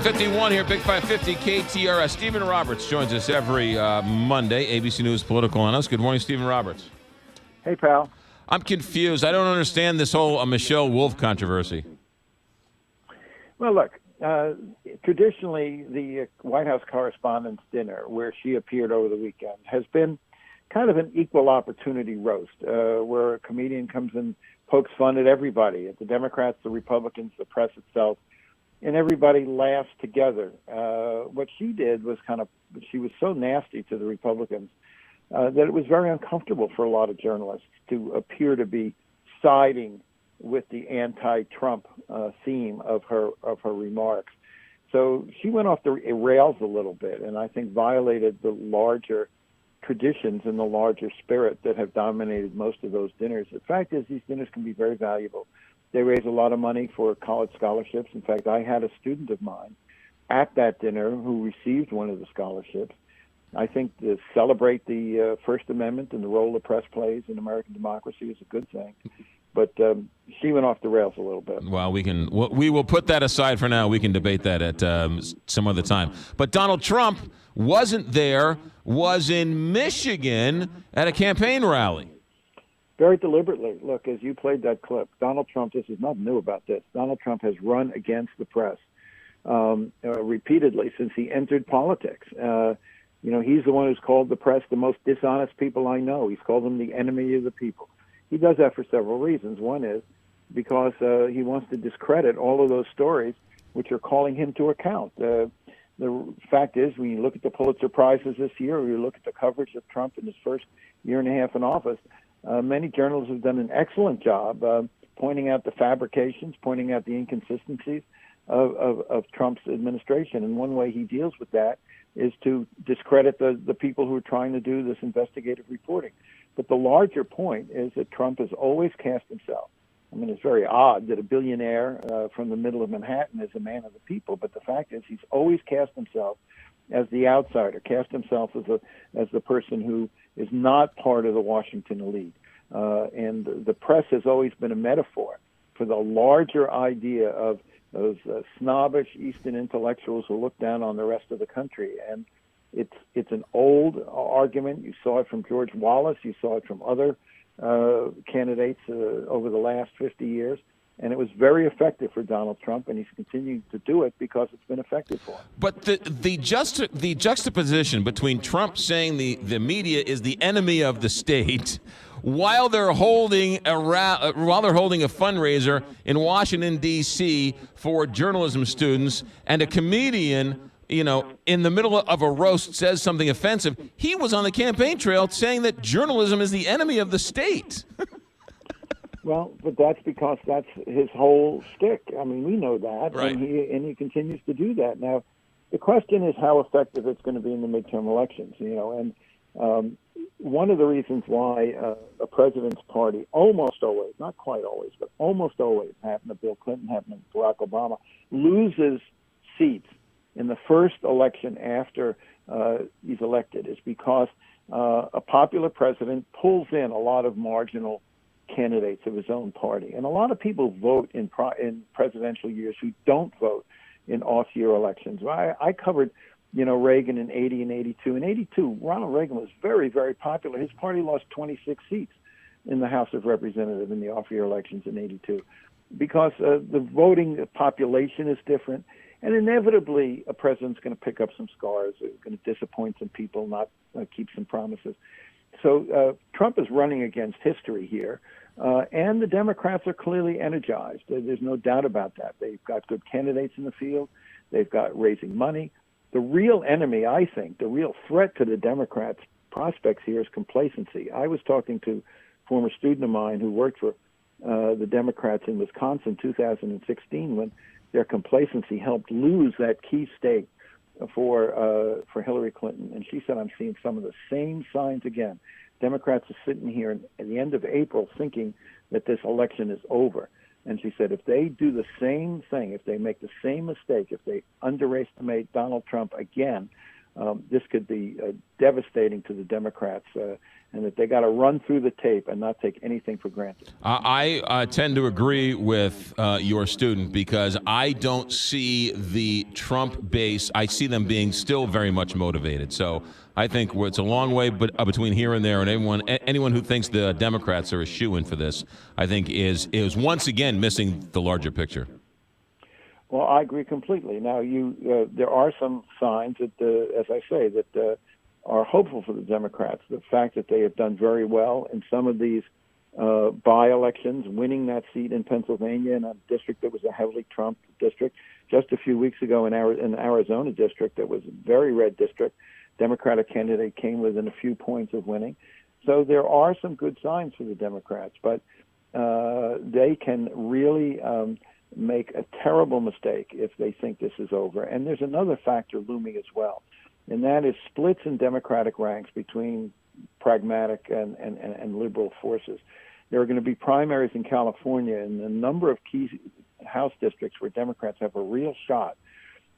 7:51 here, Big 550 KTRS. Stephen Roberts joins us every Monday, ABC News political analyst. Good morning, Stephen Roberts. Hey, pal. I'm confused. I don't understand this whole Michelle Wolf controversy. Well, look, traditionally the White House Correspondents' dinner, where she appeared over the weekend, has been kind of an equal opportunity roast, where a comedian comes and pokes fun at everybody, at the Democrats, the Republicans, the press itself, and everybody laughs together. What she did was she was so nasty to the Republicans that it was very uncomfortable for a lot of journalists to appear to be siding with the anti-Trump theme of her remarks. So she went off the rails a little bit, and I think violated the larger traditions and the larger spirit that have dominated most of those dinners. The fact is, these dinners can be very valuable. They raise a lot of money for college scholarships. In fact, I had a student of mine at that dinner who received one of the scholarships. I think to celebrate the First Amendment and the role the press plays in American democracy is a good thing. But she went off the rails a little bit. Well, we will put that aside for now. We can debate that at some other time. But Donald Trump wasn't there, was in Michigan at a campaign rally. Very deliberately. Look, as you played that clip, Donald Trump, this is nothing new about this. Donald Trump has run against the press repeatedly since he entered politics. He's the one who's called the press the most dishonest people I know. He's called them the enemy of the people. He does that for several reasons. One is because he wants to discredit all of those stories which are calling him to account. The fact is, when you look at the Pulitzer Prizes this year, or you look at the coverage of Trump in his first year and a half in office, many journalists have done an excellent job pointing out the fabrications, pointing out the inconsistencies of Trump's administration. And one way he deals with that is to discredit the people who are trying to do this investigative reporting. But the larger point is that Trump has always cast himself. I mean, it's very odd that a billionaire from the middle of Manhattan is a man of the people, but the fact is he's always cast himself as the outsider, cast himself as the person who is not part of the Washington elite. And the press has always been a metaphor for the larger idea of those snobbish Eastern intellectuals who look down on the rest of the country. And it's an old argument. You saw it from George Wallace. You saw it from other candidates over the last 50 years. And it was very effective for Donald Trump, and he's continuing to do it because it's been effective for him. But the juxtaposition between Trump saying the media is the enemy of the state while they're holding a fundraiser in Washington, D.C. for journalism students, and a comedian, in the middle of a roast says something offensive, he was on the campaign trail saying that journalism is the enemy of the state. Well, but that's because that's his whole shtick. I mean, we know that, right. and he continues to do that. Now, the question is how effective it's going to be in the midterm elections. And one of the reasons why a president's party almost always, not quite always, but almost always, happened to Bill Clinton, happened to Barack Obama, loses seats in the first election after he's elected is because a popular president pulls in a lot of marginal candidates of his own party. And a lot of people vote in presidential years who don't vote in off-year elections. I covered, Reagan in 80 and 82. In 82, Ronald Reagan was very, very popular. His party lost 26 seats in the House of Representatives in the off-year elections in 82 because the voting population is different. And inevitably, a president's going to pick up some scars, going to disappoint some people, not keep some promises. So Trump is running against history here, and the Democrats are clearly energized. There's no doubt about that. They've got good candidates in the field. They've got raising money. The real enemy, I think, the real threat to the Democrats' prospects here is complacency. I was talking to a former student of mine who worked for the Democrats in Wisconsin in 2016 when their complacency helped lose that key state for Hillary Clinton. And she said, I'm seeing some of the same signs again. Democrats are sitting here at the end of April thinking that this election is over. And she said, if they do the same thing, if they make the same mistake, if they underestimate Donald Trump again, this could be devastating to the Democrats. and that they got to run through the tape and not take anything for granted. I tend to agree with your student because I don't see the Trump base. I see them being still very much motivated. So I think it's a long way between here and there, and anyone who thinks the Democrats are a shoo-in for this, I think is once again missing the larger picture. Well, I agree completely. Now, there are some signs that, as I say, that are hopeful for the Democrats. The fact that they have done very well in some of these by-elections, winning that seat in Pennsylvania in a district that was a heavily Trump district. Just a few weeks ago in the Arizona district that was a very red district, Democratic candidate came within a few points of winning. So there are some good signs for the Democrats, but they can really make a terrible mistake if they think this is over. And there's another factor looming as well, and that is splits in Democratic ranks between pragmatic and liberal forces. There are going to be primaries in California in a number of key House districts where Democrats have a real shot.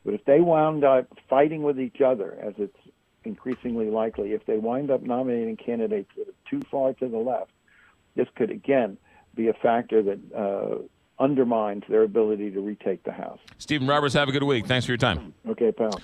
But if they wound up fighting with each other, as it's increasingly likely, if they wind up nominating candidates that are too far to the left, this could, again, be a factor that undermines their ability to retake the House. Stephen Roberts, have a good week. Thanks for your time. Okay, pal.